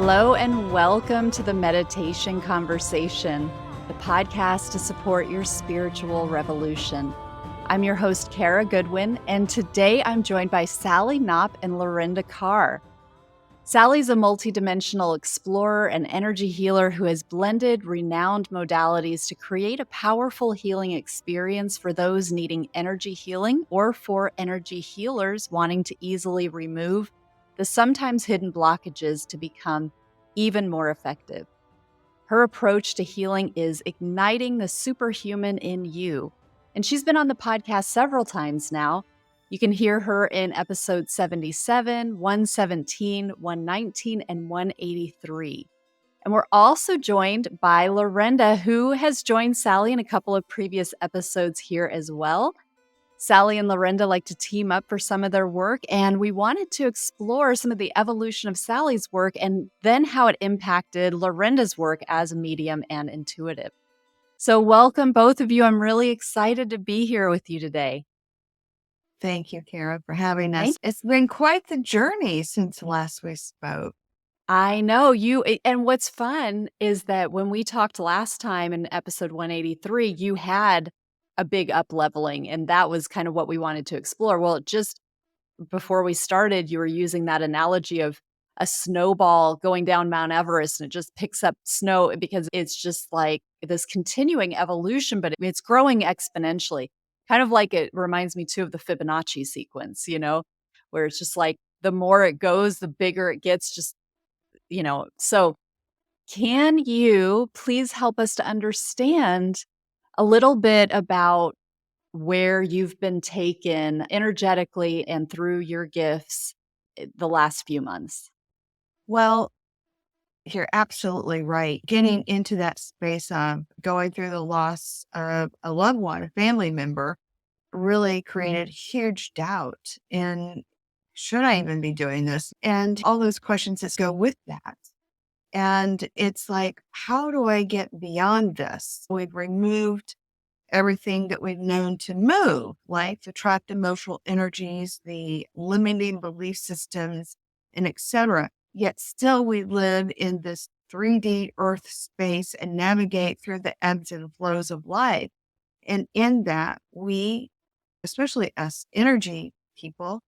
Hello and welcome to the Meditation Conversation, the podcast to support your spiritual revolution. I'm your host, Kara Goodwin, and today I'm joined by Sally Knopp and Lorenda Carr. Sally's a multidimensional explorer and energy healer who has blended renowned modalities to create a powerful healing experience for those needing energy healing or for energy healers wanting to easily remove the sometimes hidden blockages to become even more effective. Her approach to healing is igniting the superhuman in you. And she's been on the podcast several times now. You can hear her in episode 77, 117, 119, and 183. And we're also joined by Lorenda, who has joined Sally in a couple of previous episodes here as well. Sally and Lorenda like to team up for some of their work, and we wanted to explore some of the evolution of Sally's work and then how it impacted Lorenda's work as a medium and intuitive. So welcome, both of you. I'm really excited to be here with you today. Thank you, Kara, for having us. It's been quite the journey since last we spoke. I know you, and what's fun is that when we talked last time in episode 183, you had a big up-leveling, and that was kind of what we wanted to explore. Well, just before we started, you were using that analogy of a snowball going down Mount Everest, and it just picks up snow because it's just like this continuing evolution, but it's growing exponentially. Kind of like it reminds me too of the Fibonacci sequence, where it's just like the more it goes, the bigger it gets, So can you please help us to understand a little bit about where you've been taken energetically and through your gifts the last few months? Well, you're absolutely right. Getting into that space of going through the loss of a loved one, a family member, really created huge doubt in, should I even be doing this? And all those questions that go with that. And it's like, how do I get beyond this? We've removed everything that we've known to move, like the trapped emotional energies, the limiting belief systems, and etc. Yet still we live in this 3D earth space and navigate through the ebbs and flows of life. And in that, we, especially us energy people,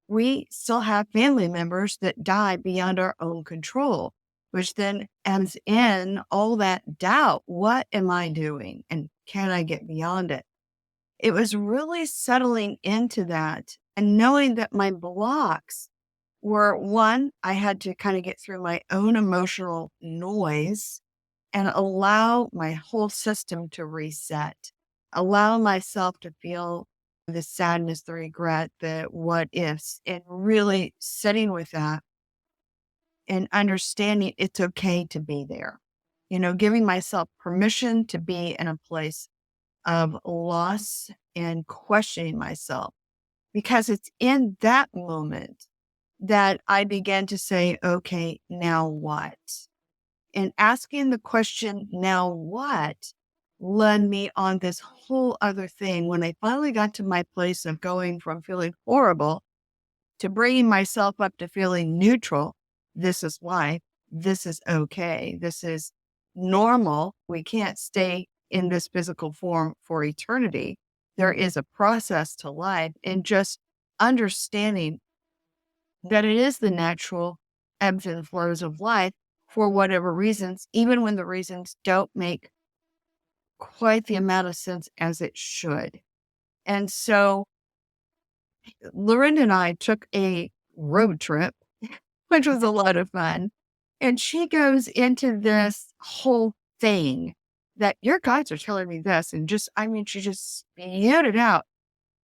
we still have family members that die beyond our own control, which then adds in all that doubt. What am I doing? And can I get beyond it? It was really settling into that and knowing that my blocks were, one, I had to kind of get through my own emotional noise and allow my whole system to reset, allow myself to feel the sadness, the regret, the what ifs, and really sitting with that and understanding it's okay to be there. Giving myself permission to be in a place of loss and questioning myself, because it's in that moment that I began to say, okay, now what? And asking the question, now what, led me on this whole other thing when I finally got to my place of going from feeling horrible to bringing myself up to feeling neutral. This is life. This is okay. This is normal. We can't stay in this physical form for eternity. There is a process to life, and just understanding that it is the natural ebbs and flows of life for whatever reasons, even when the reasons don't make quite the amount of sense as it should. And so Lorenda and I took a road trip, which was a lot of fun. And she goes into this whole thing that your guides are telling me this. And she just spewed it out.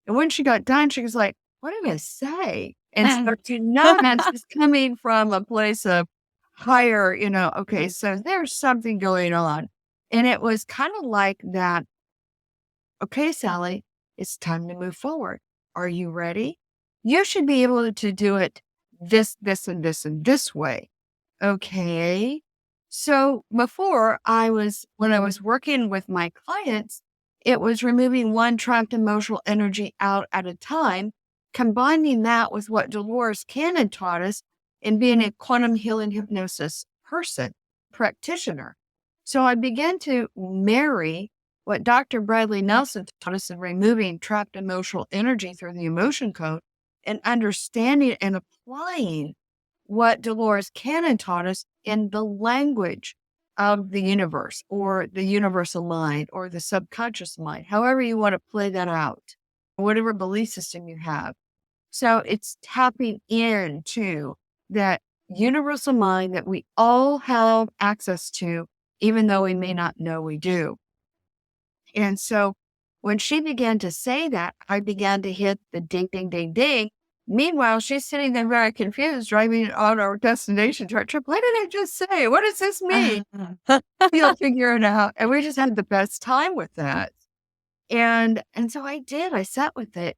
And when she got done, she was like, what did I say? And so to know that's just coming from a place of higher, okay, so there's something going on. And it was kind of like that. Okay, Sally, it's time to move forward. Are you ready? You should be able to do it this, and this way. Okay. So before when I was working with my clients, it was removing one trapped emotional energy out at a time, combining that with what Dolores Cannon taught us in being a quantum healing hypnosis person, practitioner. So I began to marry what Dr. Bradley Nelson taught us in removing trapped emotional energy through the emotion code and understanding and applying what Dolores Cannon taught us in the language of the universe or the universal mind or the subconscious mind, however you want to play that out, whatever belief system you have. So it's tapping into that universal mind that we all have access to, even though we may not know we do. And so when she began to say that, I began to hit the ding, ding, ding, ding. Meanwhile, she's sitting there very confused, driving on our destination to our trip. What did I just say? What does this mean? You'll figure it out. And we just had the best time with that. And so I did. I sat with it.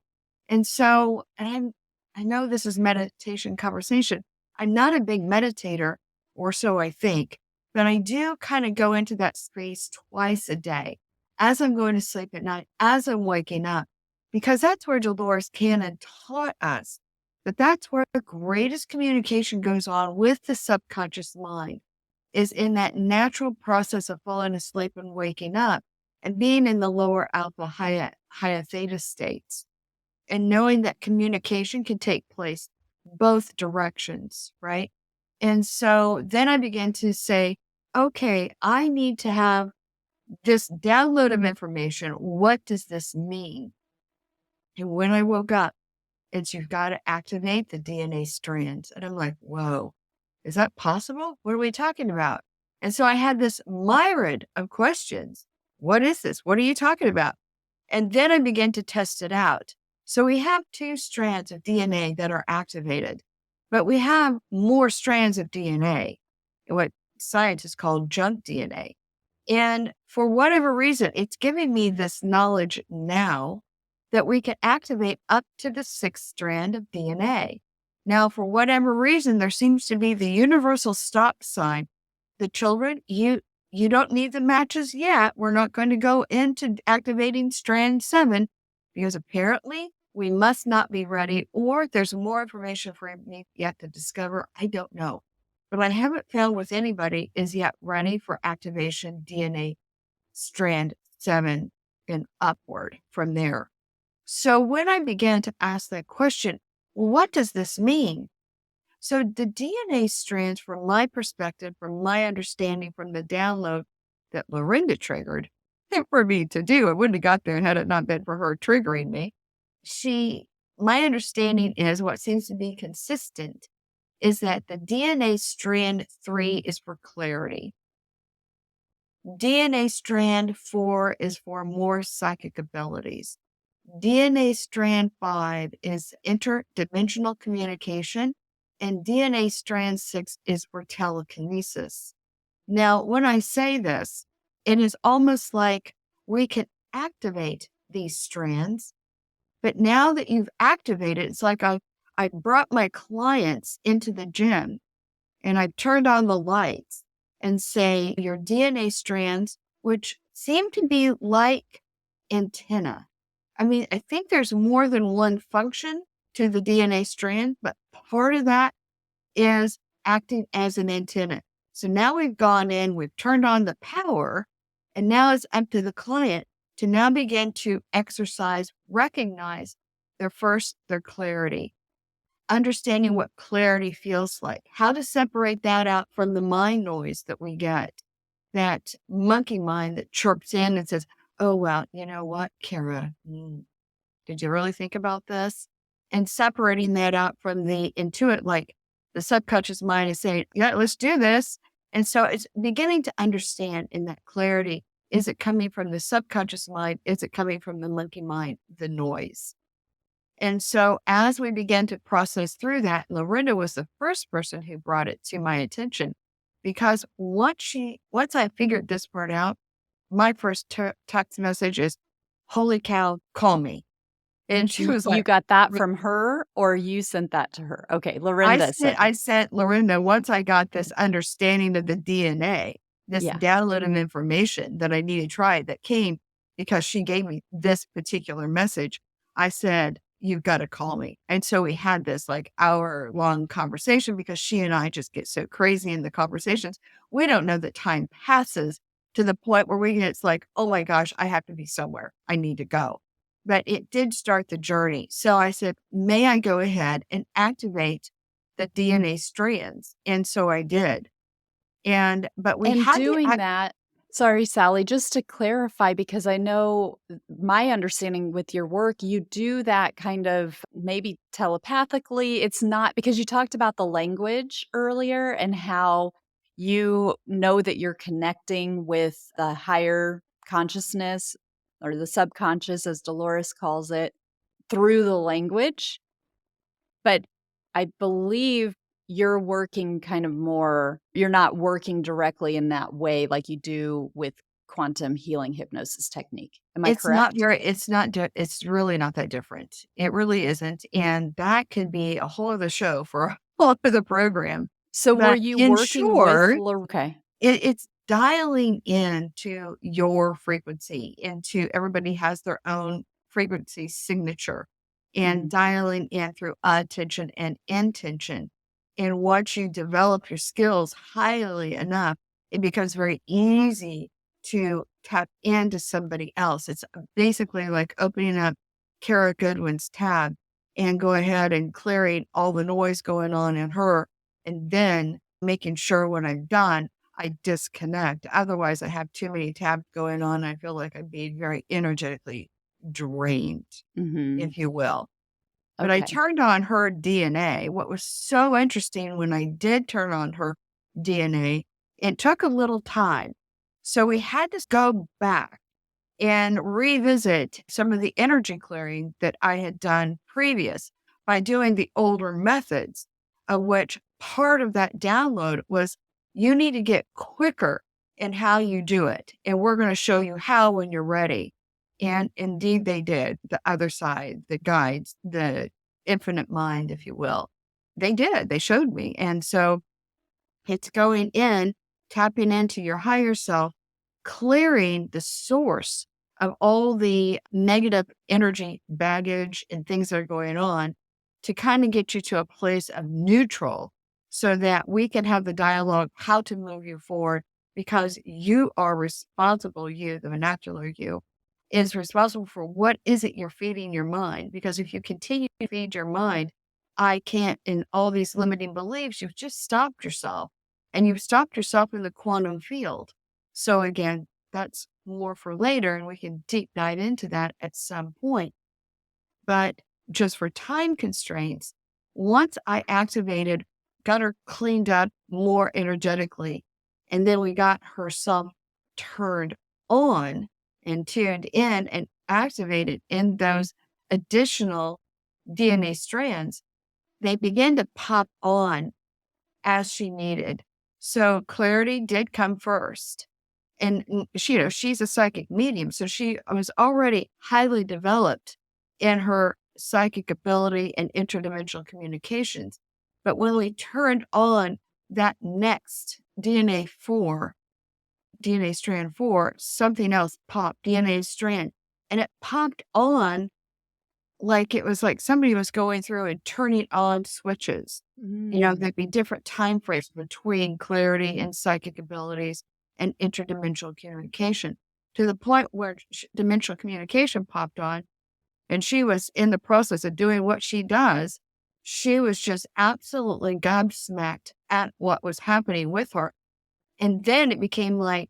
And so, I know this is meditation conversation. I'm not a big meditator, or so I think, but I do kind of go into that space twice a day as I'm going to sleep at night, as I'm waking up, because that's where Dolores Cannon taught us that that's where the greatest communication goes on with the subconscious mind, is in that natural process of falling asleep and waking up and being in the lower alpha, higher theta states, and knowing that communication can take place both directions, right? And so then I began to say, okay, I need to have this download of information. What does this mean? And when I woke up, it's you've got to activate the DNA strands. And I'm like, whoa, is that possible? What are we talking about? And so I had this myriad of questions. What is this? What are you talking about? And then I began to test it out. So we have 2 strands of DNA that are activated, but we have more strands of DNA, what scientists call junk DNA. And for whatever reason, it's giving me this knowledge now that we can activate up to the 6th strand of DNA. Now, for whatever reason, there seems to be the universal stop sign. The children, you don't need the matches yet. We're not going to go into activating strand 7 because apparently we must not be ready, or there's more information for me yet to discover. I don't know. But I haven't found with anybody is yet ready for activation DNA strand 7 and upward from there. So when I began to ask that question, what does this mean? So the DNA strands, from my perspective, from my understanding, from the download that Lorenda triggered for me to do, I wouldn't have got there had it not been for her triggering me. My understanding is what seems to be consistent is that the DNA strand 3 is for clarity. DNA strand 4 is for more psychic abilities. DNA strand 5 is interdimensional communication, and DNA strand 6 is for telekinesis. Now, when I say this, it is almost like we can activate these strands, but now that you've activated, it's like I brought my clients into the gym and I turned on the lights and say, your DNA strands, which seem to be like antenna. I mean, I think there's more than one function to the DNA strand, but part of that is acting as an antenna. So now we've gone in, we've turned on the power, and now it's up to the client to now begin to exercise, recognize their clarity, understanding what clarity feels like, how to separate that out from the mind noise that we get, that monkey mind that chirps in and says, oh, well, you know what, Kara, did you really think about this? And separating that out from the intuitive, like the subconscious mind is saying, yeah, let's do this. And so it's beginning to understand in that clarity, is it coming from the subconscious mind? Is it coming from the monkey mind, the noise? And so as we began to process through that, Lorenda was the first person who brought it to my attention, because once I figured this part out, my first text message is, holy cow, call me. And she was like, you got that from her, or you sent that to her? Okay, Lorenda said. I sent Lorenda, once I got this understanding of the DNA, this download of information that I needed to try that came because she gave me this particular message. I said, you've got to call me. And so we had this like hour-long conversation because she and I just get so crazy in the conversations. We don't know that time passes to the point where it's like, oh my gosh, I have to be somewhere. I need to go. But it did start the journey. So I said, may I go ahead and activate the DNA strands? And so I did. But we And had doing to that, sorry, Sally, just to clarify, because I know my understanding with your work, you do that kind of maybe telepathically. It's not because you talked about the language earlier and how you know that you're connecting with the higher consciousness or the subconscious, as Dolores calls it, through the language. But I believe you're working kind of more, you're not working directly in that way like you do with quantum healing hypnosis technique. Am I correct? it's really not that different. It really isn't. And that could be a whole other show for a whole other program. So were But you in working with short, okay. it's dialing into your frequency, into everybody has their own frequency signature, and Mhm. dialing in through attention and intention. And once you develop your skills highly enough, it becomes very easy to tap into somebody else. It's basically like opening up Kara Goodwin's tab and go ahead and clearing all the noise going on in her, and then making sure when I'm done, I disconnect. Otherwise, I have too many tabs going on. I feel like I'm being very energetically drained, Mhm. if you will. But I Okay. turned on her DNA. What was so interesting when I did turn on her DNA, it took a little time. So we had to go back and revisit some of the energy clearing that I had done previous by doing the older methods, of which part of that download was you need to get quicker in how you do it. And we're going to show you how when you're ready. And indeed they did. The other side, the guides, the infinite mind, if you will, they did. They showed me. And so it's going in, tapping into your higher self, clearing the source of all the negative energy baggage and things that are going on to kind of get you to a place of neutral so that we can have the dialogue how to move you forward, because you are responsible. You, the vernacular you, is responsible for what is it you're feeding your mind. Because if you continue to feed your mind, I can't, in all these limiting beliefs, you've just stopped yourself, and you've stopped yourself in the quantum field. So again, that's more for later, and we can deep dive into that at some point. But just for time constraints, once I activated, got her cleaned up more energetically, and then we got herself turned on and tuned in and activated in those additional DNA strands, they began to pop on as she needed. So clarity did come first. And she's a psychic medium. So she was already highly developed in her psychic ability and interdimensional communications. But when we turned on that next DNA strand 4, something else popped, DNA strand. And it popped on like it was like somebody was going through and turning on switches. Mm. There'd be different time frames between clarity and psychic abilities and interdimensional communication, to the point where dimensional communication popped on, and she was in the process of doing what she does. She was just absolutely gobsmacked at what was happening with her. And then it became like,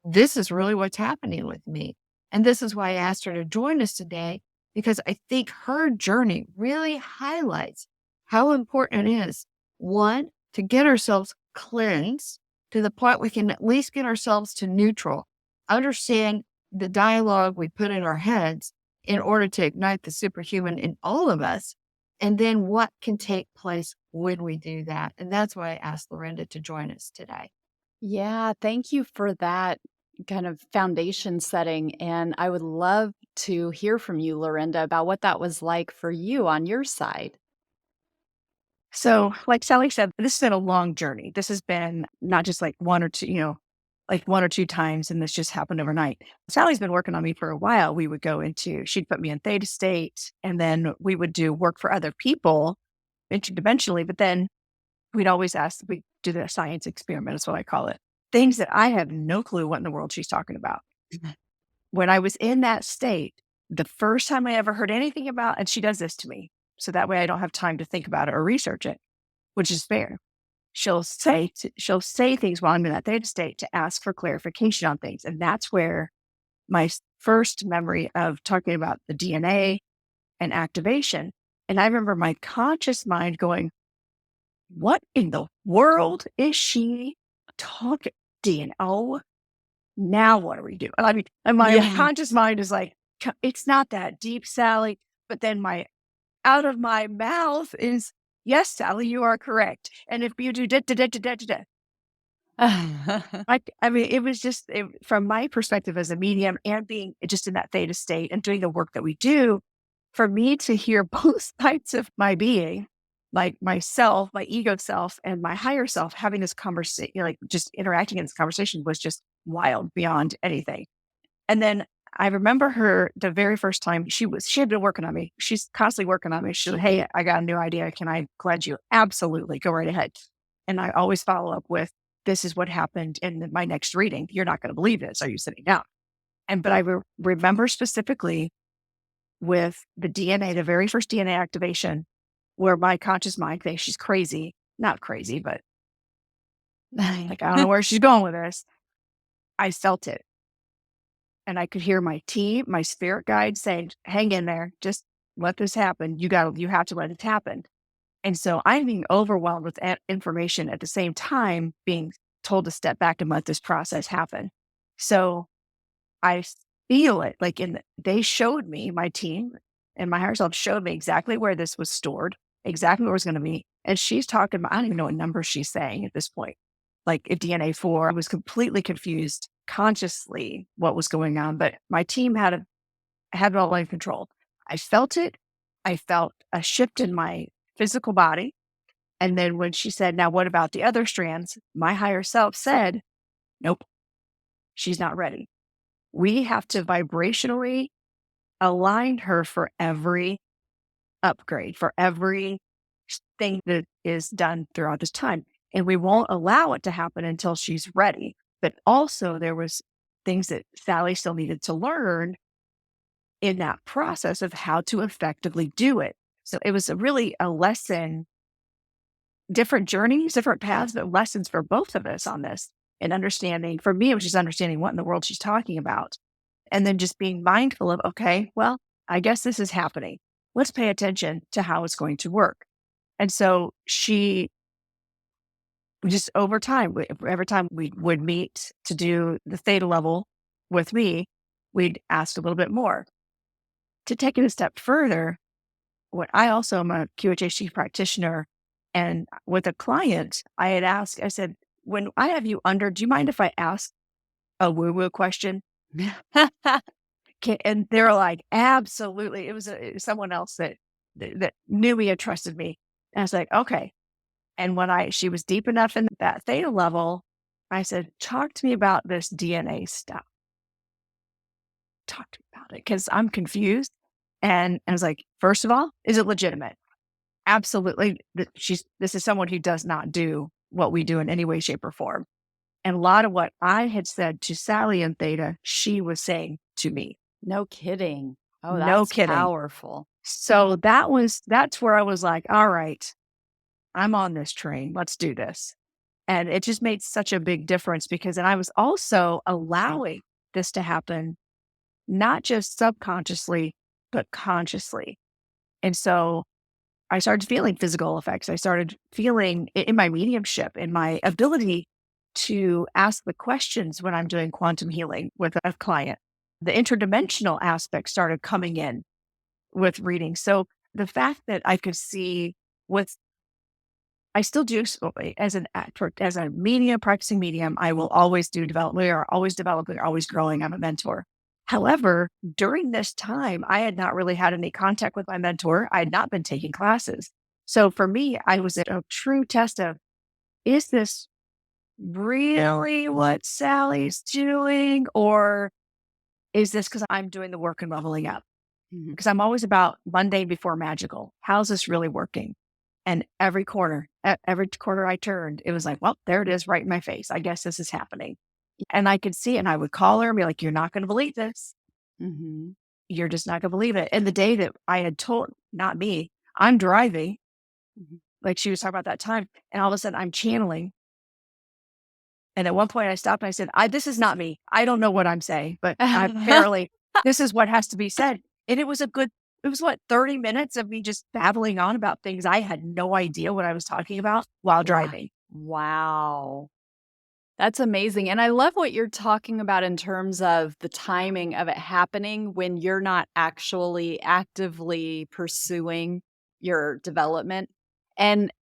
this is really what's happening with me. And this is why I asked her to join us today, because I think her journey really highlights how important it is, one, to get ourselves cleansed to the point we can at least get ourselves to neutral, understand the dialogue we put in our heads in order to ignite the superhuman in all of us, and then what can take place when we do that. And that's why I asked Lorenda to join us today. Yeah, thank you for that kind of foundation setting. And I would love to hear from you, Lorenda, about what that was like for you on your side. So, like Sally said, this has been a long journey. This has been not just like one or two, like 1 or 2 times, and this just happened overnight. Sally's been working on me for a while. She'd put me in theta state, and then we would do work for other people interdimensionally, but then we do the science experiment is what I call it. Things that I have no clue what in the world she's talking about. When I was in that state, the first time I ever heard anything about, and she does this to me, so that way I don't have time to think about it or research it, which is fair. She'll say things while I'm in that theta state to ask for clarification on things. And that's where my first memory of talking about the DNA and activation. And I remember my conscious mind going, what in the world is she talking? DNA. Oh, now what do we do? I mean, and my conscious mind is like, it's not that deep, Sally. But then out of my mouth is, yes, Sally, you are correct. And if you do it was just from my perspective as a medium and being just in that theta state and doing the work that we do, for me to hear both sides of my being, like myself, my ego self, and my higher self having this conversation, like just interacting in this conversation was just wild beyond anything. And then I remember her the very first time she had been working on me. She's constantly working on me. She said, hey, I got a new idea. Can I cleanse you? Absolutely. Go right ahead. And I always follow up with, this is what happened in my next reading. You're not going to believe this. Are you sitting down? But I remember specifically with the DNA, the very first DNA activation, where my conscious mind thinks she's crazy. Not crazy, but like, I don't know where she's going with this. I felt it. And I could hear my team, my spirit guide saying, hang in there, just let this happen. You have to let it happen. And so I'm being overwhelmed with information at the same time, being told to step back and let this process happen. So I feel it like they showed me, my team and my higher self showed me exactly where this was stored, exactly where it was going to be. And she's talking about, I don't even know what number she's saying at this point. Like if DNA 4, I was completely confused consciously what was going on, but my team had it all in control. I felt it. I felt a shift in my physical body. And then when she said, now what about the other strands? My higher self said, nope, she's not ready. We have to vibrationally align her for every upgrade, for every thing that is done throughout this time. And we won't allow it to happen until she's ready. But also there was things that Sally still needed to learn in that process of how to effectively do it. So it was really a lesson, different journeys, different paths, but lessons for both of us on this. And understanding, for me, it was just understanding what in the world she's talking about. And then just being mindful of, okay, well, I guess this is happening. Let's pay attention to how it's going to work. And so she just over time, every time we would meet to do the theta level with me, we'd ask a little bit more. To take it a step further, what I also am a QHHT practitioner, and with a client, I had asked, I said, when I have you under, do you mind if I ask a woo-woo question? And they're like, absolutely. It was someone else that knew me and trusted me. And I was like, okay. And when she was deep enough in that theta level, I said, talk to me about this DNA stuff. Talk to me about it, because I'm confused. And I was like, first of all, is it legitimate? Absolutely. This is someone who does not do what we do in any way, shape, or form. And a lot of what I had said to Sally in theta, she was saying to me. No kidding. Oh, that's no kidding. Powerful. So that's where I was like, all right, I'm on this train. Let's do this. And it just made such a big difference and I was also allowing this to happen, not just subconsciously, but consciously. And so I started feeling physical effects. I started feeling in my mediumship, in my ability to ask the questions when I'm doing quantum healing with a client. The interdimensional aspect started coming in with reading. So the fact that I could see I still do as a medium, practicing medium, I will always do development. We are always developing, always growing. I'm a mentor. However, during this time, I had not really had any contact with my mentor. I had not been taking classes. So for me, I was at a true test of, is this really what Sally's doing? Or is this because I'm doing the work and leveling up? Because I'm always about mundane before magical. How's this really working? And every corner I turned, it was like, well, there it is right in my face. I guess this is happening. And I could see it, and I would call her and be like, you're not going to believe this. Mm-hmm. You're just not going to believe it. And the day that I had told, not me, I'm driving, like she was talking about that time, and all of a sudden I'm channeling. And at one point I stopped and I said, this is not me. I don't know what I'm saying, but apparently this is what has to be said. And it was what, 30 minutes of me just babbling on about things I had no idea what I was talking about while driving. Wow. That's amazing. And I love what you're talking about in terms of the timing of it happening when you're not actually actively pursuing your development. And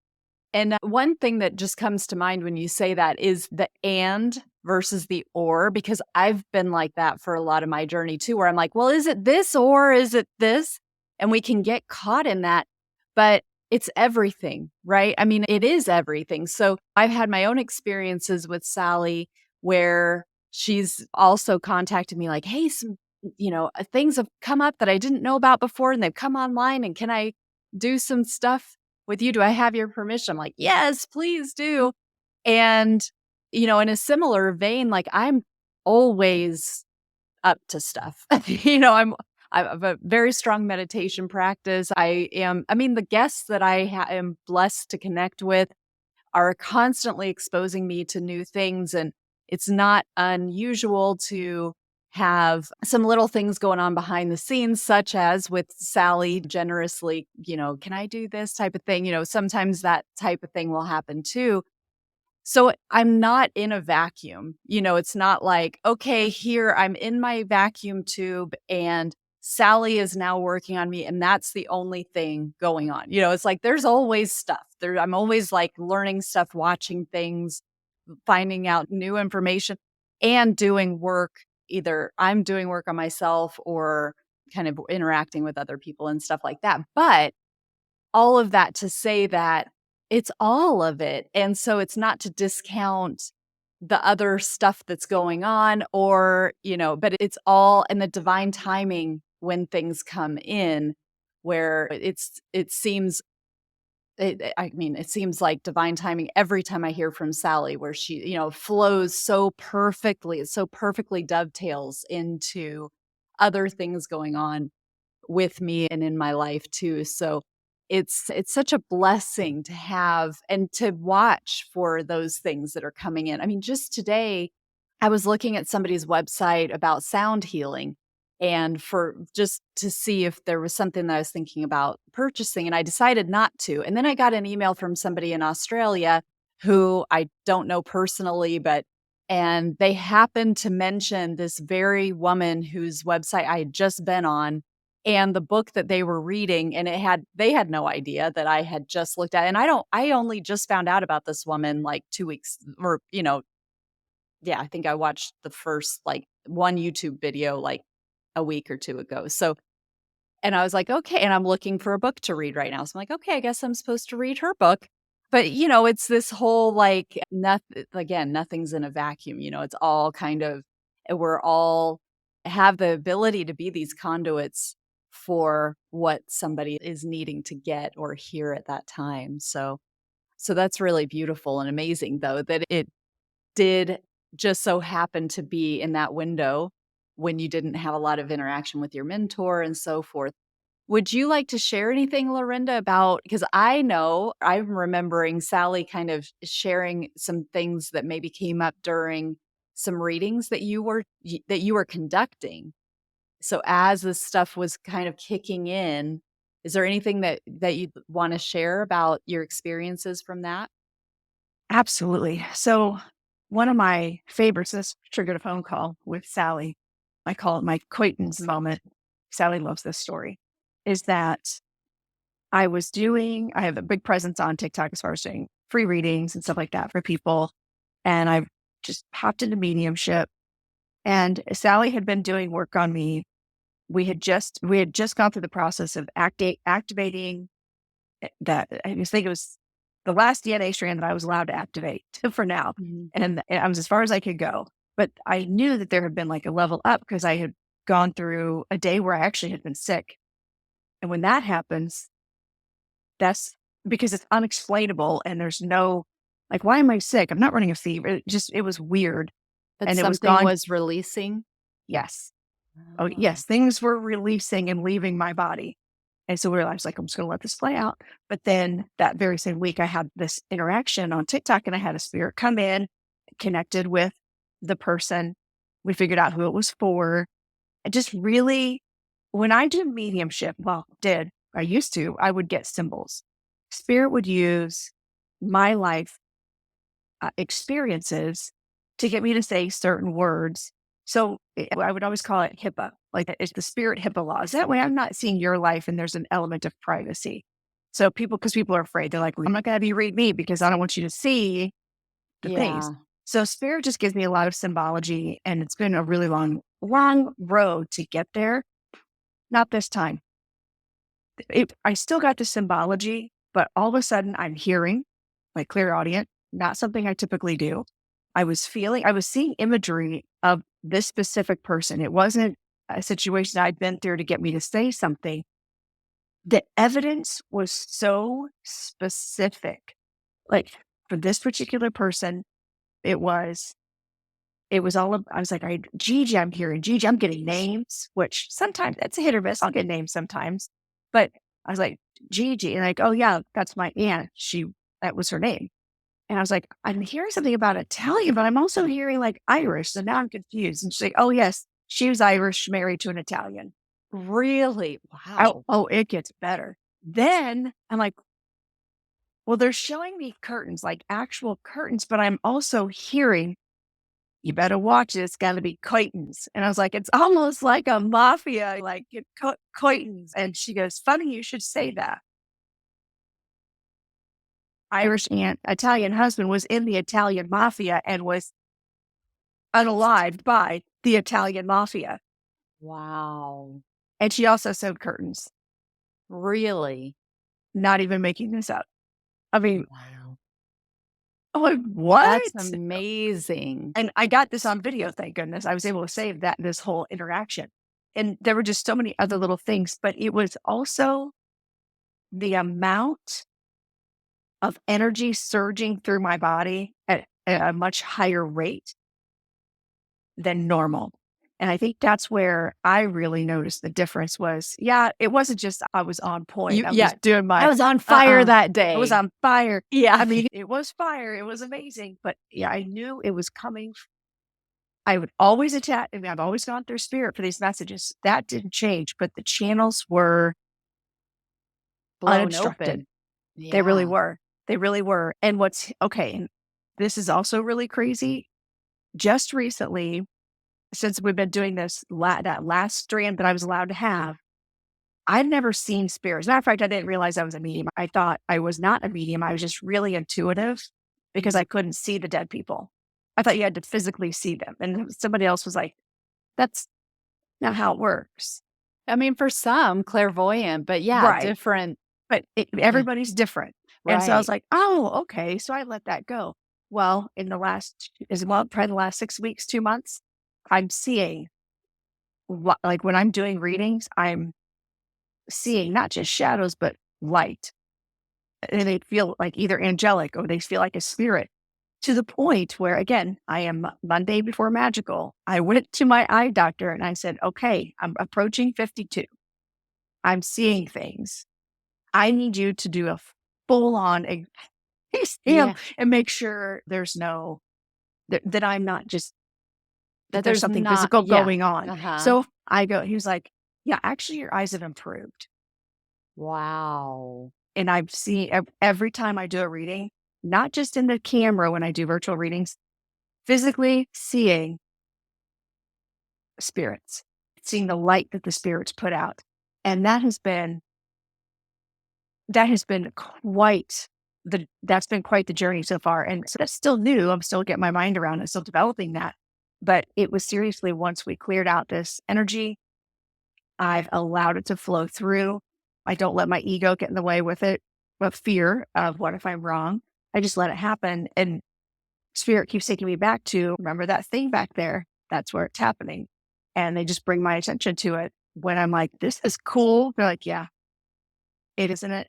one thing that just comes to mind when you say that is the and versus the or, because I've been like that for a lot of my journey too, where I'm like, well, is it this or is it this? And we can get caught in that, but it's everything, right? I mean, it is everything. So I've had my own experiences with Sally where she's also contacted me like, hey, some, things have come up that I didn't know about before and they've come online, and can I do some stuff with you? Do I have your permission? I'm like, yes, please do. And, in a similar vein, like I'm always up to stuff. I have a very strong meditation practice. The guests that I am blessed to connect with are constantly exposing me to new things. And it's not unusual to have some little things going on behind the scenes, such as with Sally generously, can I do this type of thing? Sometimes that type of thing will happen too. So I'm not in a vacuum. It's not like, okay, here I'm in my vacuum tube and Sally is now working on me and that's the only thing going on. It's like there's always stuff. I'm always like learning stuff, watching things, finding out new information, and doing work. Either I'm doing work on myself or kind of interacting with other people and stuff like that. But all of that to say that it's all of it. And so it's not to discount the other stuff that's going on but it's all in the divine timing when things come in, where it seems it seems like divine timing every time I hear from Sally, where she, flows so perfectly, it so perfectly dovetails into other things going on with me and in my life too. So it's such a blessing to have and to watch for those things that are coming in. I mean, just today I was looking at somebody's website about sound healing, and for just to see if there was something that I was thinking about purchasing, and I decided not to. And then I got an email from somebody in Australia who I don't know personally, and they happened to mention this very woman whose website I had just been on, and the book that they were reading, and they had no idea that I had just looked at it. And I only just found out about this woman like 2 weeks, or yeah, I think I watched the first like one YouTube video like a week or two ago. So, and I was like, okay, and I'm looking for a book to read right now. So I'm like, okay, I guess I'm supposed to read her book. But it's this whole like nothing's in a vacuum. It's all kind of, we're all have the ability to be these conduits for what somebody is needing to get or hear at that time. So that's really beautiful and amazing, though, that it did just so happen to be in that window when you didn't have a lot of interaction with your mentor and so forth. Would you like to share anything, Lorenda, about, because I know I'm remembering Sally kind of sharing some things that maybe came up during some readings that you were conducting. So as this stuff was kind of kicking in, is there anything that you want to share about your experiences from that? Absolutely. So one of my favorites, this triggered a phone call with Sally. I call it my acquaintance moment. Sally loves this story. Is that I have a big presence on TikTok as far as doing free readings and stuff like that for people. And I just hopped into mediumship, and Sally had been doing work on me. We had just gone through the process of activating that. I think it was the last DNA strand that I was allowed to activate for now. And I was as far as I could go. But I knew that there had been like a level up because I had gone through a day where I actually had been sick. And when that happens, that's because it's unexplainable and there's no, like, why am I sick? I'm not running a fever. It was weird. But and it was something gone. was releasing. Yes. Oh, yes. Things were releasing and leaving my body. And so I was like, I'm just going to let this play out. But then that very same week, I had this interaction on TikTok and I had a spirit come in, connected with the person. We figured out who it was for. And just really, when I do mediumship, I used to, I would get symbols. Spirit would use my life experiences to get me to say certain words. So I would always call it HIPAA, like it's the spirit HIPAA laws. That way I'm not seeing your life and there's an element of privacy. So because people are afraid, they're like, I'm not going to have you read me because I don't want you to see the things. So spirit just gives me a lot of symbology and it's been a really long road to get there. Not this time. I still got the symbology, but all of a sudden I'm hearing like clairaudient, not something I typically do. I was seeing imagery of this specific person. It wasn't a situation I'd been through to get me to say something. The evidence was so specific. Like for this particular person, it was all of, I was like, Gigi, I'm hearing Gigi, I'm getting names, which sometimes that's a hit or miss. I'll get names sometimes. But I was like, Gigi, and like, oh yeah, that's my aunt. That was her name. And I was like, I'm hearing something about Italian, but I'm also hearing like Irish. So now I'm confused. And she's like, oh yes, she was Irish, married to an Italian. Really? Wow. Oh, it gets better. Then I'm like, well, they're showing me curtains, like actual curtains, but I'm also hearing, you better watch it. It's got to be curtains. And I was like, it's almost like a mafia, like curtains. And she goes, funny, you should say that. Irish aunt, Italian husband was in the Italian mafia and was unalived by the Italian mafia. Wow. And she also sewed curtains. Really? Not even making this up. I mean, wow. I'm like, what? That's amazing. And I got this on video, thank goodness. I was able to save this whole interaction. And there were just so many other little things, but it was also the amount of energy surging through my body at a much higher rate than normal. And I think that's where I really noticed the difference was, it wasn't just I was on point. I was on fire that day. I was on fire. Yeah. I mean, it was fire. It was amazing. But I knew it was coming. I would always attach. I mean, I've always gone through spirit for these messages. That didn't change, but the channels were blown unobstructed. Open. Yeah. They really were. They really were. And and this is also really crazy. Just recently, since we've been doing this, that last strand that I was allowed to have, I'd never seen spirits. As a matter of fact, I didn't realize I was a medium. I thought I was not a medium. I was just really intuitive because I couldn't see the dead people. I thought you had to physically see them. And somebody else was like, that's not how it works. I mean, for some, clairvoyant, but different. But everybody's different. Right. And so I was like, oh, okay. So I let that go. Well, probably the last 6 weeks, 2 months, I'm seeing, like when I'm doing readings, I'm seeing not just shadows, but light. And they feel like either angelic or they feel like a spirit, to the point where, again, I am Monday before magical. I went to my eye doctor and I said, okay, I'm approaching 52. I'm seeing things. I need you to do a full-on exam and make sure there's no, that I'm not just, that there's something physical going on. Uh-huh. So he was like, yeah, actually your eyes have improved. Wow. And I've seen every time I do a reading, not just in the camera when I do virtual readings, physically seeing spirits, seeing the light that the spirits put out. And that's been quite the journey so far. And so that's still new. I'm still getting my mind around it, still developing that. But it was seriously, once we cleared out this energy, I've allowed it to flow through. I don't let my ego get in the way with it. with fear of what if I'm wrong. I just let it happen. And spirit keeps taking me back to, remember that thing back there? That's where it's happening. And they just bring my attention to it when I'm like, this is cool. They're like, yeah, it isn't it?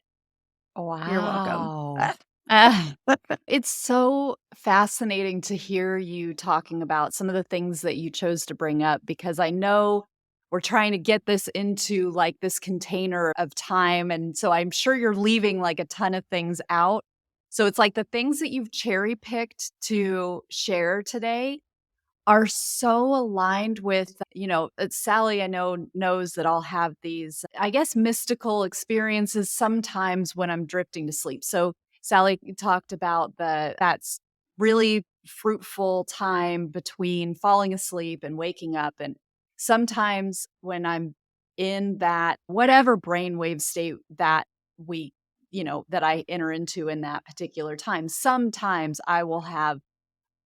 You're welcome. Wow. Ah, it's so fascinating to hear you talking about some of the things that you chose to bring up, because I know we're trying to get this into like this container of time. And so I'm sure you're leaving like a ton of things out. So it's like the things that you've cherry picked to share today are so aligned with, Sally, I know, knows that I'll have these, I guess, mystical experiences sometimes when I'm drifting to sleep. So Sally talked about that's really fruitful time between falling asleep and waking up. And sometimes when I'm in that whatever brainwave state that we, that I enter into in that particular time, sometimes I will have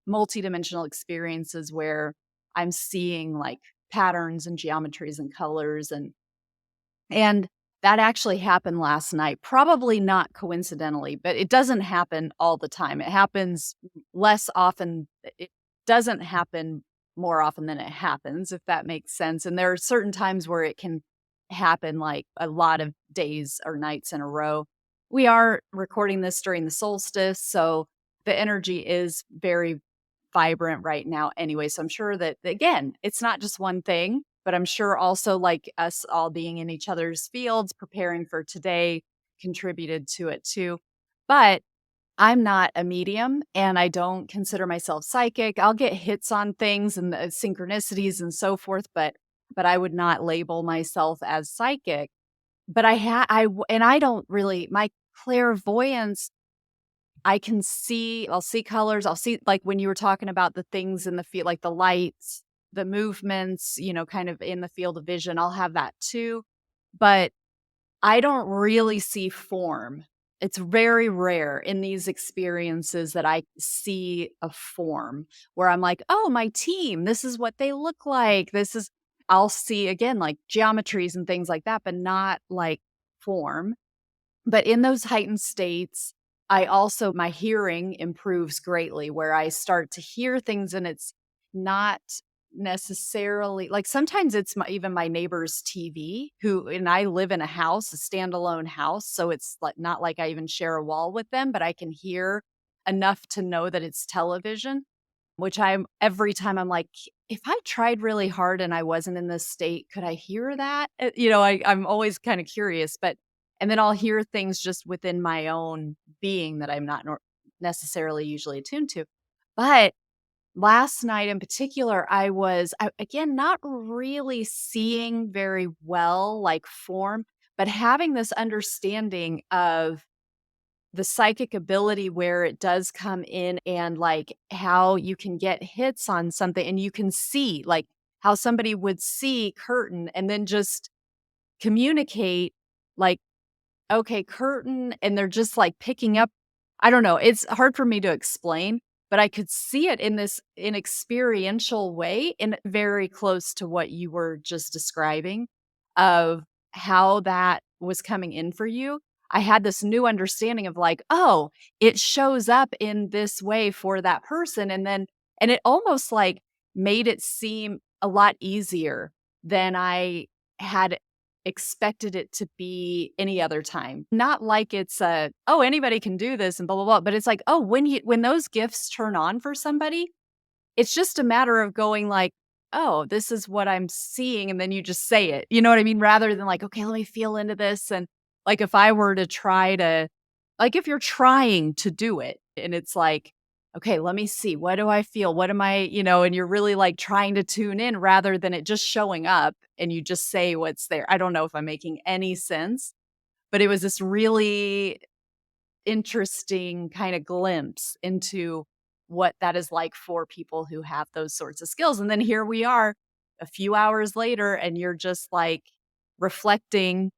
multidimensional experiences where I'm seeing like patterns and geometries and colors, and that actually happened last night. Probably not coincidentally, but it doesn't happen all the time. It happens less often. It doesn't happen more often than it happens, if that makes sense. And there are certain times where it can happen like a lot of days or nights in a row. We are recording this during the solstice, so the energy is very vibrant right now anyway. So I'm sure that, again, it's not just one thing, but I'm sure also like us all being in each other's fields, preparing for today contributed to it too. But I'm not a medium and I don't consider myself psychic. I'll get hits on things and the synchronicities and so forth, but I would not label myself as psychic. But I don't really, my clairvoyance, I'll see colors. I'll see, like when you were talking about the things in the field, like the lights, the movements, kind of in the field of vision, I'll have that too. But I don't really see form. It's very rare in these experiences that I see a form where I'm like, oh, my team, this is what they look like. I'll see again, like geometries and things like that, but not like form. But in those heightened states, my hearing improves greatly where I start to hear things and it's not necessarily like sometimes it's even my neighbor's TV and I live in a house, a standalone house. So it's like not like I even share a wall with them, but I can hear enough to know that it's television, which every time I'm like, if I tried really hard and I wasn't in this state, could I hear that? I'm always kind of curious, and then I'll hear things just within my own being that I'm not necessarily usually attuned to. But last night in particular, again, not really seeing very well, like form, but having this understanding of the psychic ability where it does come in and like how you can get hits on something and you can see like how somebody would see curtain and then just communicate like, okay, curtain, and they're just like picking up. I don't know. It's hard for me to explain, but I could see it in this in experiential way and very close to what you were just describing of how that was coming in for you. I had this new understanding of like, oh, it shows up in this way for that person. And it almost like made it seem a lot easier than I had expected it to be any other time. Not like it's anybody can do this and blah, blah, blah. But it's like, oh, when those gifts turn on for somebody, it's just a matter of going like, oh, this is what I'm seeing. And then you just say it, you know what I mean? Rather than like, okay, let me feel into this. And like, if I were to if you're trying to do it and it's like, okay, let me see, what do I feel? What am I, and you're really like trying to tune in rather than it just showing up and you just say what's there. I don't know if I'm making any sense, but it was this really interesting kind of glimpse into what that is like for people who have those sorts of skills. And then here we are a few hours later, and you're just like reflecting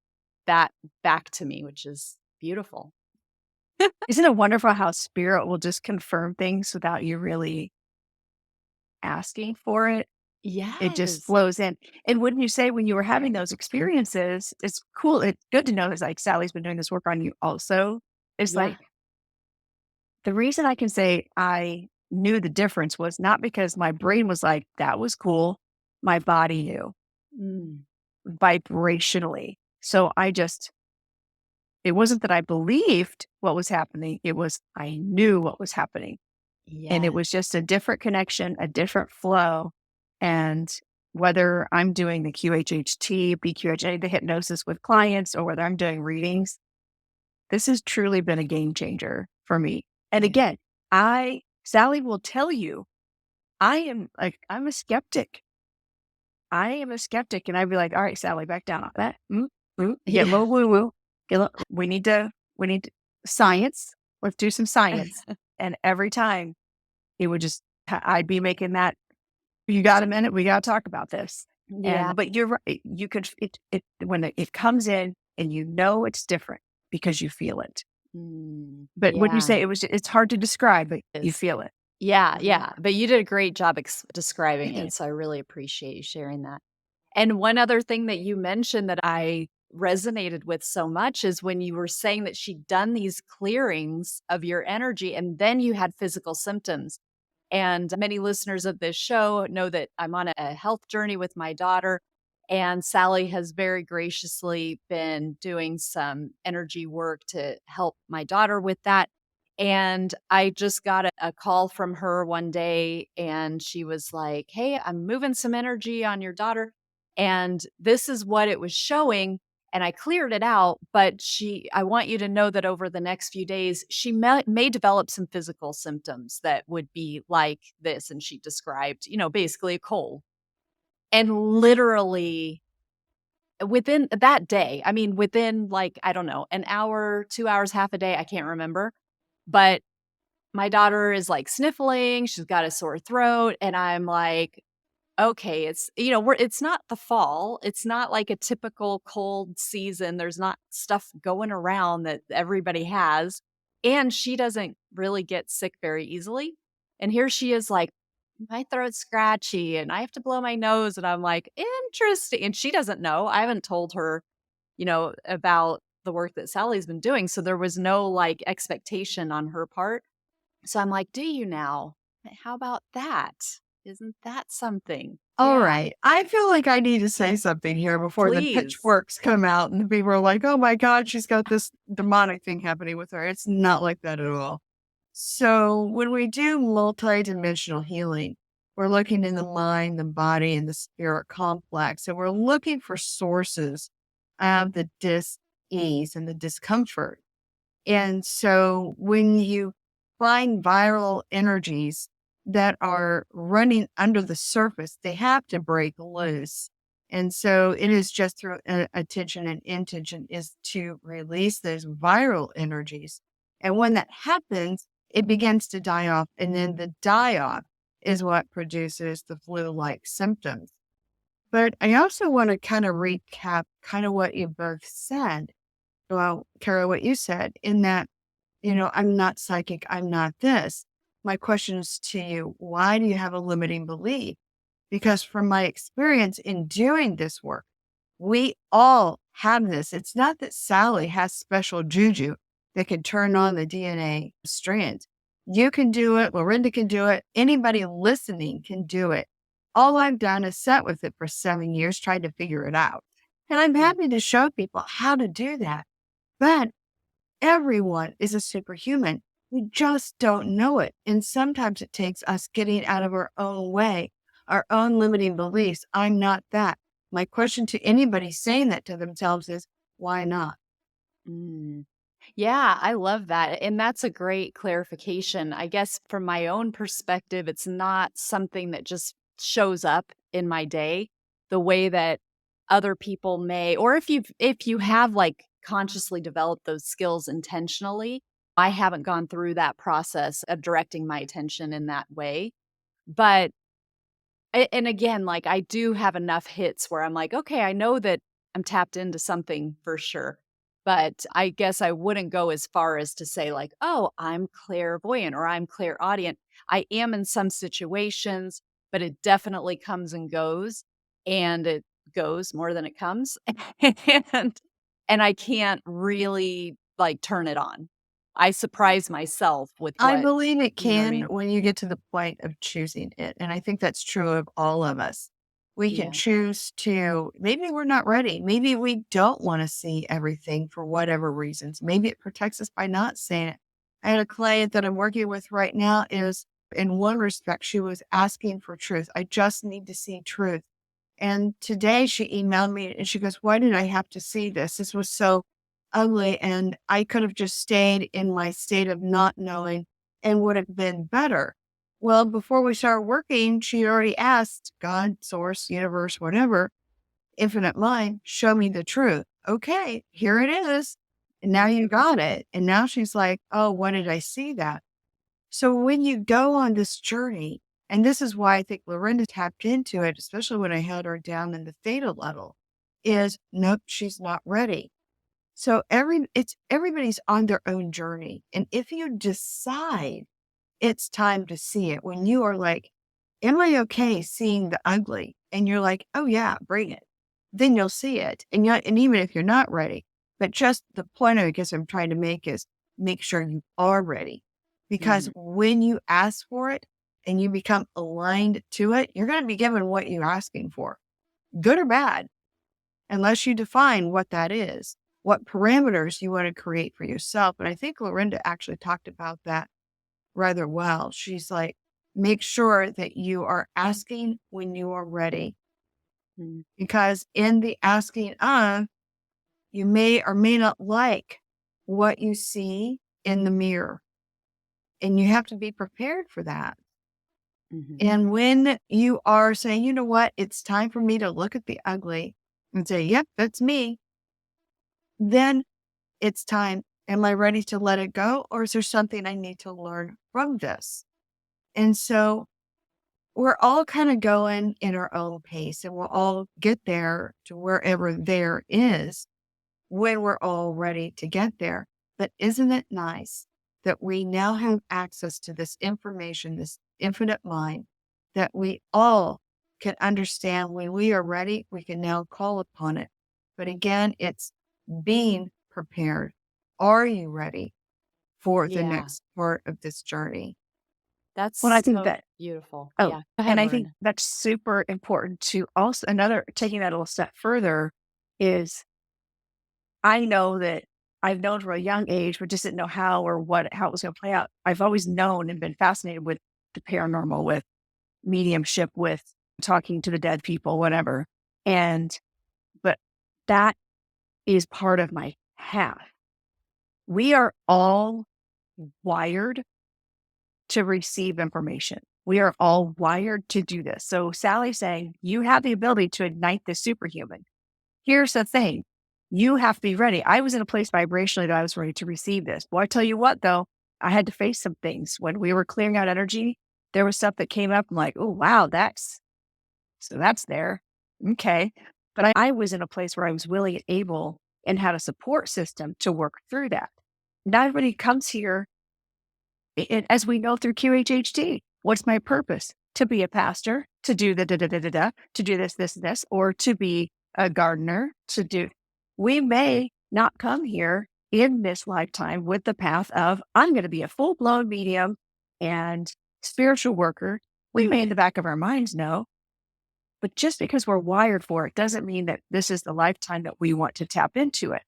that back to me, which is beautiful. Isn't it wonderful how spirit will just confirm things without you really asking for it? Yes. It just flows in. And wouldn't you say when you were having those experiences, it's cool. It's good to know that like Sally's been doing this work on you also. It's Yeah. like the reason I can say I knew the difference was not because my brain was like, that was cool. My body knew Mm. vibrationally. So it wasn't that I believed what was happening. It was, I knew what was happening. And Yeah. it was just a different connection, a different flow. And whether I'm doing the QHHT, BQHA, the hypnosis with clients, or whether I'm doing readings, this has truly been a game changer for me. And Yeah. again, Sally will tell you, I'm a skeptic. I am a skeptic. And I'd be like, all right, Sally, back down on that. Get a little woo woo. We need to science. Let's do some science. And every time it would I'd be making that, you got a minute? We got to talk about this. Yeah. But you're right. You could, when it comes in and you know it's different because you feel it. But when you say it's hard to describe, but you feel it. Yeah. Mhm. Yeah. But you did a great job describing Yeah. it. So I really appreciate you sharing that. And one other thing that you mentioned that I resonated with so much is when you were saying that she'd done these clearings of your energy and then you had physical symptoms. And many listeners of this show know that I'm on a health journey with my daughter. And Sally has very graciously been doing some energy work to help my daughter with that. And I just got a call from her one day and she was like, "Hey, I'm moving some energy on your daughter." And this is what it was showing. And I cleared it out, but I want you to know that over the next few days, she may develop some physical symptoms that would be like this. And she described, basically a cold. And literally within that day, I mean, within like, I don't know, an hour, 2 hours, half a day, I can't remember. But my daughter is like sniffling, she's got a sore throat. And I'm like, okay, it's not the fall. It's not like a typical cold season. There's not stuff going around that everybody has. And she doesn't really get sick very easily. And here she is like, my throat's scratchy and I have to blow my nose. And I'm like, interesting. And she doesn't know. I haven't told her, about the work that Sally's been doing. So there was no like expectation on her part. So I'm like, do you now? How about that? Isn't that something? All Yeah. right. I feel like I need to say something here before the Please. pitchforks come out and people are like, oh my God, she's got this demonic thing happening with her. It's not like that at all. So when we do multidimensional healing, we're looking in the mind, the body, and the spirit complex, and we're looking for sources of the dis-ease and the discomfort. And so when you find viral energies that are running under the surface, they have to break loose. And so it is just through attention and intention is to release those viral energies. And when that happens, it begins to die off. And then the die off is what produces the flu-like symptoms. But I also want to kind of recap kind of what you both said. Well, Kara, what you said in that, I'm not psychic, I'm not this. My question is to you, why do you have a limiting belief? Because from my experience in doing this work, we all have this. It's not that Sally has special juju that can turn on the DNA strands. You can do it. Lorenda can do it. Anybody listening can do it. All I've done is sat with it for 7 years, trying to figure it out. And I'm happy to show people how to do that. But everyone is a superhuman. We just don't know it. And sometimes it takes us getting out of our own way, our own limiting beliefs. I'm not that. My question to anybody saying that to themselves is, why not? Mm. Yeah, I love that. And that's a great clarification. I guess from my own perspective, it's not something that just shows up in my day the way that other people may, or if you have like consciously developed those skills intentionally. I haven't gone through that process of directing my attention in that way. But and again, like I do have enough hits where I'm like, okay, I know that I'm tapped into something for sure. But I guess I wouldn't go as far as to say, like, oh, I'm clairvoyant or I'm clairaudient. I am in some situations, but it definitely comes and goes. And it goes more than it comes. and and I can't really like turn it on. I surprise myself with I what, believe it you know what I can mean? when you get to the point of choosing it. And I think that's true of all of us. We can Yeah. choose to, maybe we're not ready. Maybe we don't want to see everything for whatever reasons. Maybe it protects us by not saying it. I had a client that I'm working with right now is, in one respect, she was asking for truth. I just need to see truth. And today she emailed me and she goes, "Why did I have to see this? This was so ugly. And I could have just stayed in my state of not knowing and would have been better." Well, before we started working, she already asked God, source, universe, whatever, infinite mind, show me the truth. Okay, here it is. And now you got it. And now she's like, "Oh, when did I see that?" So when you go on this journey, and this is why I think Lorenda tapped into it, especially when I had her down in the theta level, is nope, she's not ready. So everybody's on their own journey. And if you decide it's time to see it, when you are like, am I okay seeing the ugly? And you're like, oh yeah, bring it. Then you'll see it. And even if you're not ready, but just the point I guess I'm trying to make is make sure you are ready. Because when you ask for it and you become aligned to it, you're going to be given what you're asking for, good or bad, unless you define what that is, what parameters you want to create for yourself. And I think Lorenda actually talked about that rather well. She's like, make sure that you are asking when you are ready, because in the asking of, you may or may not like what you see in the mirror. And you have to be prepared for that. And when you are saying, you know what, it's time for me to look at the ugly and say, yep, that's me, then it's time. Am I ready to let it go? Or is there something I need to learn from this? And so we're all kind of going in our own pace, and we'll all get there to wherever there is when we're all ready to get there. But isn't it nice that we now have access to this information, this infinite mind, that we all can understand when we are ready, we can now call upon it. But again, it's being prepared. Are you ready for the next part of this journey? That's Well, I think so that, beautiful. oh, Yeah. Go ahead, and I think Lorenda. that's super important to also, taking that a little step further is I know that I've known from a young age, but just didn't know how it was going to play out. I've always known and been fascinated with the paranormal, with mediumship, with talking to the dead people, whatever. But that is part of my path. We are all wired to receive information. We are all wired to do this. So Sally's saying, you have the ability to ignite the superhuman. Here's the thing. You have to be ready. I was in a place vibrationally that I was ready to receive this. Well, I tell you what, though, I had to face some things. When we were clearing out energy, there was stuff that came up. I'm like, oh, wow, that's there. Okay. But I was in a place where I was willing and able and had a support system to work through that. Not everybody comes here, as we know through QHHD. What's my purpose? To be a pastor, to do the da-da-da-da-da, to do this, or to be a gardener, to do. We may not come here in this lifetime with the path of, I'm going to be a full-blown medium and spiritual worker. We may in the back of our minds know, but just because we're wired for it doesn't mean that this is the lifetime that we want to tap into it.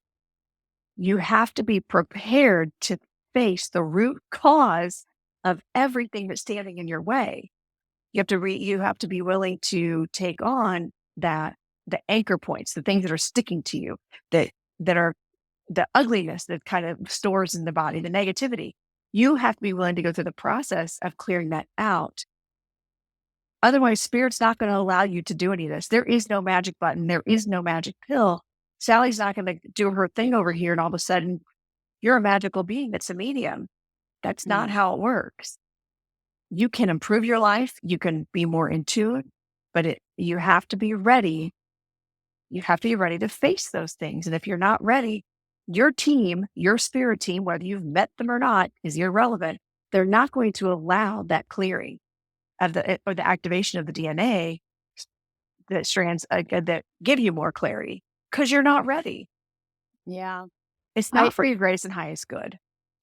You have to be prepared to face the root cause of everything that's standing in your way. You have to be willing to take on the anchor points, the things that are sticking to you, that are the ugliness that kind of stores in the body, the negativity. You have to be willing to go through the process of clearing that out. Otherwise, Spirit's not going to allow you to do any of this. There is no magic button. There is no magic pill. Sally's not going to do her thing over here and all of a sudden you're a magical being that's a medium. That's not how it works. You can improve your life. You can be more in tune, but you have to be ready. You have to be ready to face those things. And if you're not ready, your team, your spirit team, whether you've met them or not, is irrelevant. They're not going to allow that clearing of the activation of the DNA that strands that give you more clarity because you're not ready. Yeah. It's not for your greatest and highest good.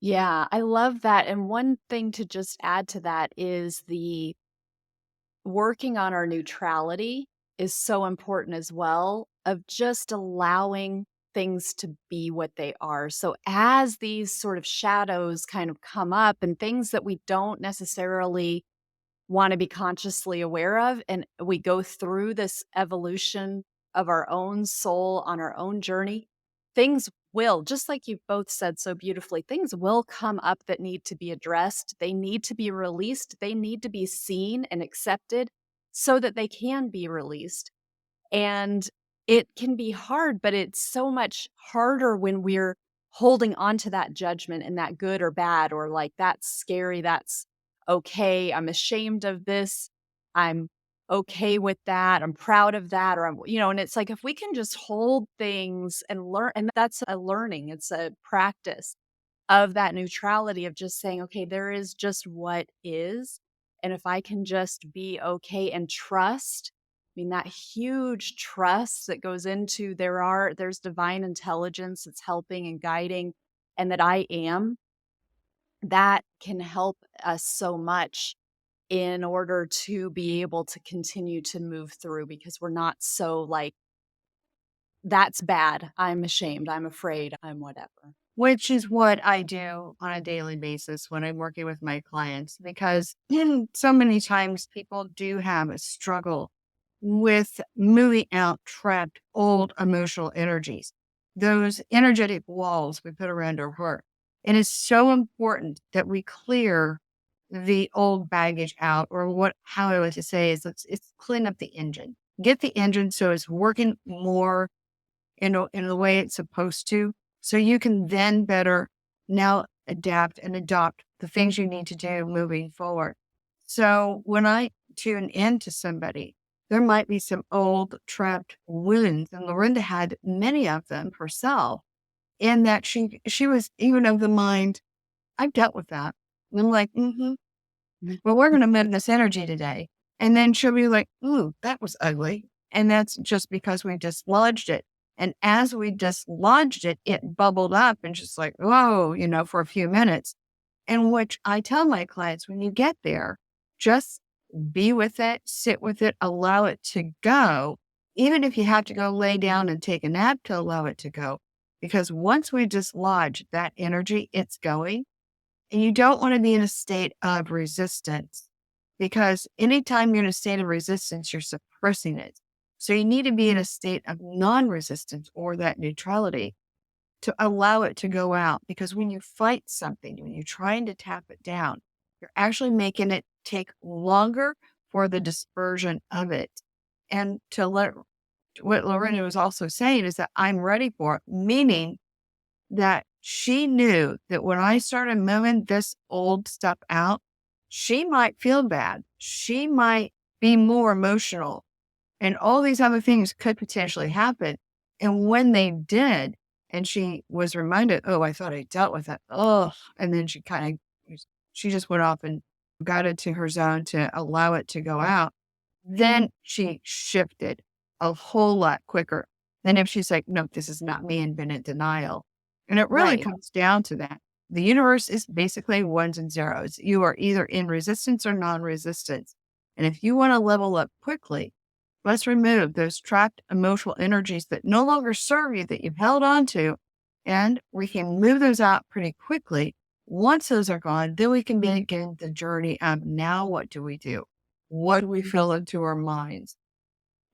Yeah, I love that. And one thing to just add to that is the working on our neutrality is so important as well, of just allowing things to be what they are. So as these sort of shadows kind of come up and things that we don't necessarily want to be consciously aware of, and we go through this evolution of our own soul on our own journey, things will, just like you both said so beautifully, things will come up that need to be addressed. They need to be released. They need to be seen and accepted so that they can be released. And it can be hard, but it's so much harder when we're holding on to that judgment and that good or bad, or like, that's scary, that's okay, I'm ashamed of this, I'm okay with that, I'm proud of that, or and it's like, if we can just hold things and learn, and that's a learning, it's a practice of that neutrality of just saying, okay, there is just what is. And if I can just be okay and trust, I mean, that huge trust that goes into there's divine intelligence that's helping and guiding, and that I am, that can help us so much in order to be able to continue to move through, because we're not so like, that's bad, I'm ashamed, I'm afraid, I'm whatever. Which is what I do on a daily basis when I'm working with my clients, because so many times people do have a struggle with moving out trapped old emotional energies, those energetic walls we put around our heart. And it's so important that we clear the old baggage out, or how I like to say is it's clean up the engine, get the engine so it's working more in the way it's supposed to, so you can then better now adapt and adopt the things you need to do moving forward. So when I tune into somebody, there might be some old trapped wounds, and Lorenda had many of them herself, in that she was even of the mind, I've dealt with that. And I'm like, well, we're going to mend this energy today. And then she'll be like, ooh, that was ugly. And that's just because we dislodged it. And as we dislodged it, it bubbled up and just like, whoa, for a few minutes. And which I tell my clients, when you get there, just be with it, sit with it, allow it to go, even if you have to go lay down and take a nap to allow it to go. Because once we dislodge that energy, it's going. And you don't want to be in a state of resistance, because anytime you're in a state of resistance, you're suppressing it. So you need to be in a state of non-resistance, or that neutrality, to allow it to go out. Because when you fight something, when you're trying to tap it down, you're actually making it take longer for the dispersion of it. And what Lorenda was also saying is that I'm ready for it, meaning that she knew that when I started moving this old stuff out, she might feel bad. She might be more emotional, and all these other things could potentially happen. And when they did, and she was reminded, oh, I thought I dealt with it. Oh, and then she just went off and got into her zone to allow it to go out. Then she shifted a whole lot quicker than if she's like, no, this is not me, and been in denial. And it really Right. comes down to that. The universe is basically ones and zeros. You are either in resistance or non-resistance. And if you want to level up quickly, let's remove those trapped emotional energies that no longer serve you, that you've held on to, and we can move those out pretty quickly. Once those are gone, then we can begin the journey of, now what do we do? What do we fill into our minds?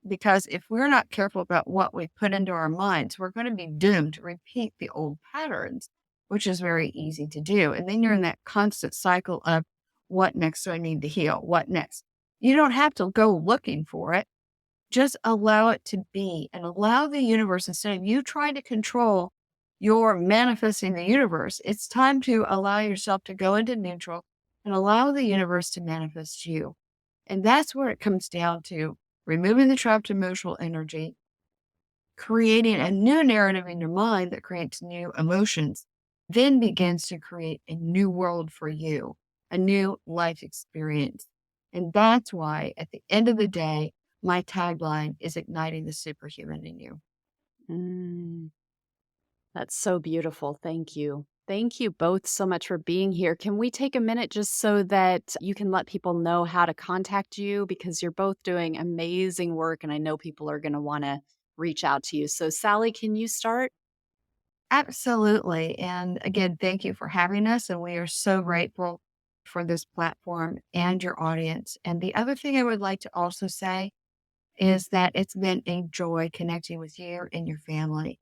Because if we're not careful about what we put into our minds, we're going to be doomed to repeat the old patterns, which is very easy to do. And then you're in that constant cycle of, what next do I need to heal? What next? You don't have to go looking for it. Just allow it to be, and allow the universe, instead of you trying to control your manifesting the universe, it's time to allow yourself to go into neutral and allow the universe to manifest you. And that's where it comes down to removing the trapped emotional energy, creating a new narrative in your mind that creates new emotions, then begins to create a new world for you, a new life experience. And that's why, at the end of the day, my tagline is igniting the superhuman in you. Mm, that's so beautiful. Thank you. thank you both so much for being here. Can we take a minute just so that you can let people know how to contact you? Because you're both doing amazing work, and I know people are going to want to reach out to you. So, Sally, can you start? Absolutely. And again, thank you for having us. And we are so grateful for this platform and your audience. And the other thing I would like to also say is that it's been a joy connecting with you and your family.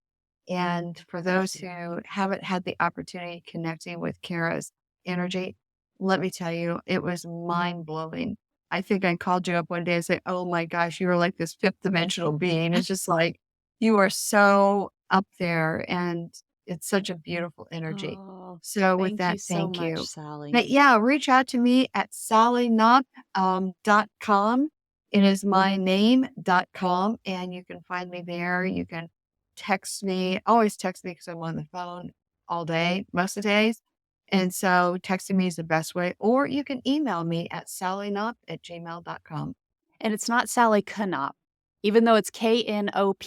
And for those who haven't had the opportunity connecting with Kara's energy, let me tell you, it was mind blowing. I think I called you up one day and said, "Oh my gosh, you are like this fifth dimensional being." It's just like you are so up there, and it's such a beautiful energy. Oh, So with thank you that, so thank much, you. Sally. But yeah, reach out to me at sallyknopp.com. It is my name.com, and you can find me there. You can text me, always text me because I'm on the phone all day, most of the days. And so texting me is the best way, or you can email me at sallyknopp@gmail.com. And it's not Sally Knopp, even though it's Knopp.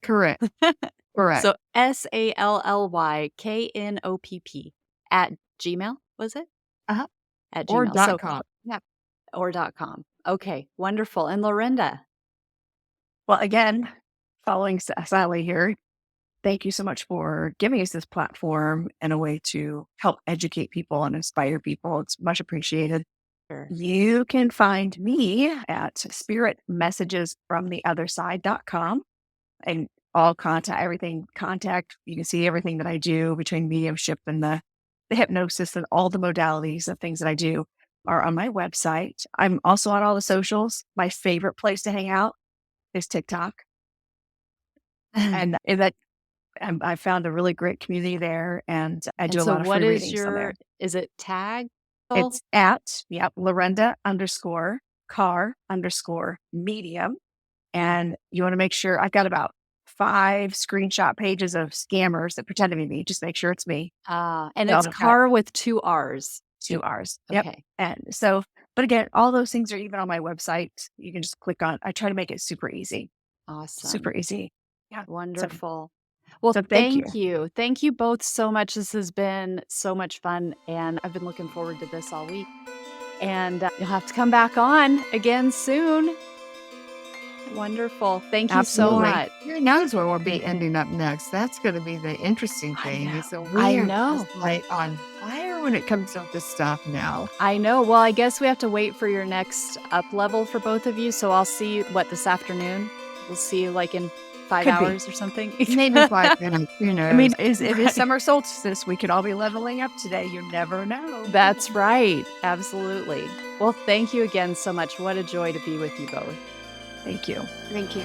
Correct. Correct. So SALLYKNOPP at Gmail, was it? Uh-huh. At Or Gmail. So, .com. Yeah. or .com. Okay, wonderful. And Lorenda. Well, again, following Sally here, thank you so much for giving us this platform and a way to help educate people and inspire people. It's much appreciated. Sure. You can find me at spiritmessagesfromtheotherside.com and all contact. You can see everything that I do between mediumship and the hypnosis, and all the modalities of things that I do are on my website. I'm also on all the socials. My favorite place to hang out is TikTok. And I found a really great community there, and I do a so lot of what free is readings on there. is it tag? It's at, Lorenda_Carr_medium. And you want to make sure I've got about 5 screenshot pages of scammers that pretend to be me. Just make sure it's me. And So it's I've got Carr with 2 R's. 2 R's. Yep. Okay. And so, but again, all those things are even on my website. You can just click on, I try to make it super easy. Awesome. Super easy. Yeah. Wonderful. Well, So thank you. Thank you both so much. This has been so much fun, and I've been looking forward to this all week. And you'll have to come back on again soon. Wonderful. Thank you so Absolutely. much. Who knows where we'll be ending up next? That's going to be the interesting thing. I know. Just like on fire when it comes to this stuff now. I know. Well, I guess we have to wait for your next up level for both of you. So I'll see you, this afternoon? We'll see you like in 5 Could be. hours or something. Maybe 5 minutes, you know. I mean, if it's summer solstice, we could all be leveling up today. You never know. That's right. Absolutely. Well, thank you again so much. What a joy to be with you both. Thank you. Thank you.